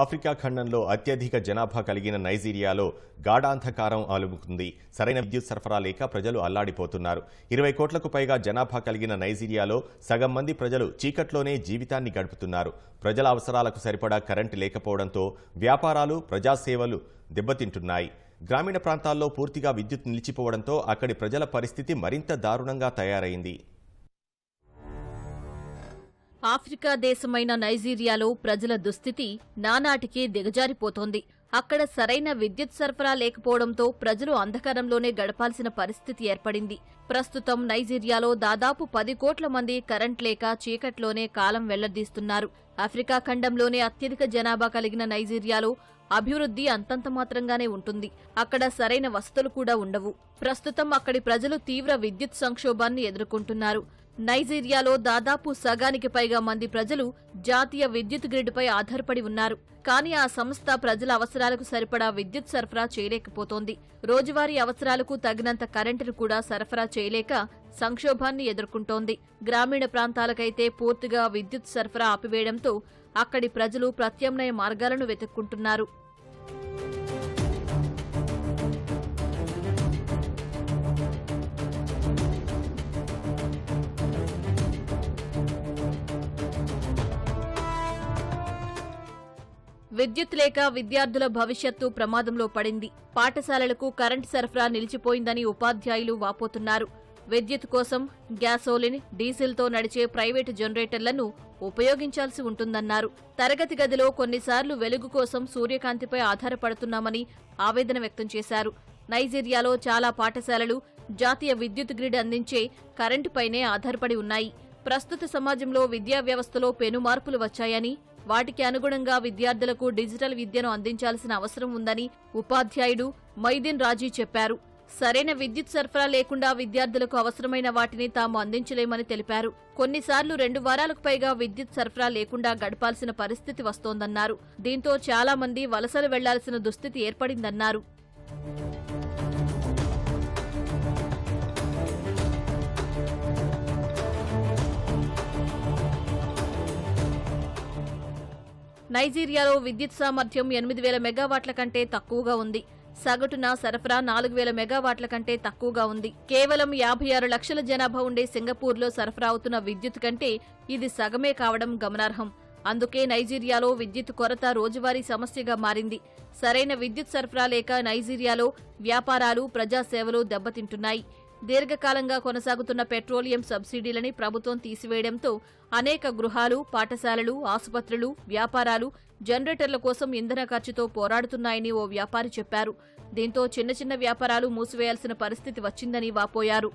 Africa ఖండంలో అత్యధిక జనాభా కలిగిన నైజీరియాలో గాఢాంధకారం అలుముకుంది. సరైన విద్యుత్ సరఫరా లేక ప్రజలు అల్లాడిపోతున్నారు. 20 కోట్లకు పైగా జనాభా కలిగిన నైజీరియాలో సగం మంది ప్రజలు చీకట్లోనే జీవితాన్ని గడుపుతున్నారు. ప్రజల అవసరాలకు సరిపడా కరెంటు లేకపోవడంతో వ్యాపారాలు, ప్రజాసేవలు దెబ్బతింటున్నాయి. గ్రామీణ ప్రాంతాల్లో పూర్తిగా విద్యుత్ నిలిచిపోవడంతో అక్కడి ప్రజల పరిస్థితి మరింత దారుణంగా తయారైంది. ఆఫ్రికా దేశమైన నైజీరియాలో ప్రజల దుస్థితి నానాటికి దిగజారిపోతోంది. అక్కడ సరైన విద్యుత్ సరఫరా లేకపోవడంతో ప్రజలు అంధకారంలోనే గడపాల్సిన పరిస్థితి ఏర్పడింది. ప్రస్తుతం నైజీరియాలో దాదాపు 10 కోట్ల మంది కరెంట్ లేక చీకట్లోనే కాలం వెళ్లదీస్తున్నారు. ఆఫ్రికా ఖండంలోనే అత్యధిక జనాభా కలిగిన నైజీరియాలో అభివృద్ధి అంతంత మాత్రంగానే ఉంటుంది. అక్కడ సరైన వసతులు కూడా ఉండవు. ప్రస్తుతం అక్కడి ప్రజలు తీవ్ర విద్యుత్ సంక్షోభాన్ని ఎదుర్కొంటున్నారు. నైజీరియాలో దాదాపు సగానికి పైగా మంది ప్రజలు జాతీయ విద్యుత్ గ్రిడ్పై ఆధారపడి ఉన్నారు. కానీ ఆ సంస్థ ప్రజల అవసరాలకు సరిపడా విద్యుత్ సరఫరా చేయలేకపోతోంది. రోజువారీ అవసరాలకు తగినంత కరెంటును కూడా సరఫరా చేయలేక సంక్షోభాన్ని ఎదుర్కొంటోంది. గ్రామీణ ప్రాంతాలకైతే పూర్తిగా విద్యుత్ సరఫరా ఆపివేయడంతో అక్కడి ప్రజలు ప్రత్యామ్నాయ మార్గాలను వెతుక్కుంటున్నారు. విద్యుత్ లేక విద్యార్థుల భవిష్యత్తు ప్రమాదంలో పడింది. పాఠశాలలకు కరెంటు సరఫరా నిలిచిపోయిందని ఉపాధ్యాయులు వాపోతున్నారు. విద్యుత్ కోసం గ్యాసోలిన్, డీజిల్తో నడిచే ప్రైవేటు జనరేటర్లను ఉపయోగించాల్సి ఉంటుందన్నారు. తరగతి గదిలో కొన్నిసార్లు వెలుగు కోసం సూర్యకాంతిపై ఆధారపడుతున్నామని ఆవేదన వ్యక్తం చేశారు. నైజీరియాలో చాలా పాఠశాలలు జాతీయ విద్యుత్ గ్రిడ్ అందించే కరెంటుపైనే ఆధారపడి ఉన్నాయి. ప్రస్తుత సమాజంలో విద్యా వ్యవస్థలో పెను మార్పులు వచ్చాయని, వాటికి అనుగుణంగా విద్యార్థులకు డిజిటల్ విద్యను అందించాల్సిన అవసరం ఉందని ఉపాధ్యాయుడు మొయిదీన్ రాజీ చెప్పారు. సరైన విద్యుత్ సరఫరా లేకుండా విద్యార్థులకు అవసరమైన వాటిని తాము అందించలేమని తెలిపారు. కొన్నిసార్లు 2 వారాలకు పైగా విద్యుత్ సరఫరా లేకుండా గడపాల్సిన పరిస్థితి వస్తోందన్నారు. దీంతో చాలా మంది వలసలు వెళ్లాల్సిన దుస్థితి ఏర్పడిందన్నారు. నైజీరియాలో విద్యుత్ సామర్థ్యం 8,000 మెగావాట్ల కంటే తక్కువగా ఉంది. సగటున సరఫరా 4,000 మెగావాట్ల కంటే తక్కువగా ఉంది. కేవలం 56 లక్షల జనాభా ఉండే సింగపూర్లో సరఫరా అవుతున్న విద్యుత్ కంటే ఇది సగమే కావడం గమనార్హం. అందుకే నైజీరియాలో విద్యుత్ కొరత రోజువారీ సమస్యగా మారింది. సరైన విద్యుత్ సరఫరా లేక నైజీరియాలో వ్యాపారాలు, ప్రజాసేవలు దెబ్బతింటున్నాయి. దీర్ఘకాలంగా కొనసాగుతున్న పెట్రోలియం సబ్సిడీలని ప్రభుత్వం తీసివేయడంతో అనేక గృహాలు, పాఠశాలలు, ఆసుపత్రులు, వ్యాపారాలు జనరేటర్ల కోసం ఇంధన ఖర్చుతో పోరాడుతున్నాయని ఓ వ్యాపారి చెప్పారు. దీంతో చిన్న చిన్న వ్యాపారాలు మూసివేయాల్సిన పరిస్థితి వచ్చిందని వాపోయారు.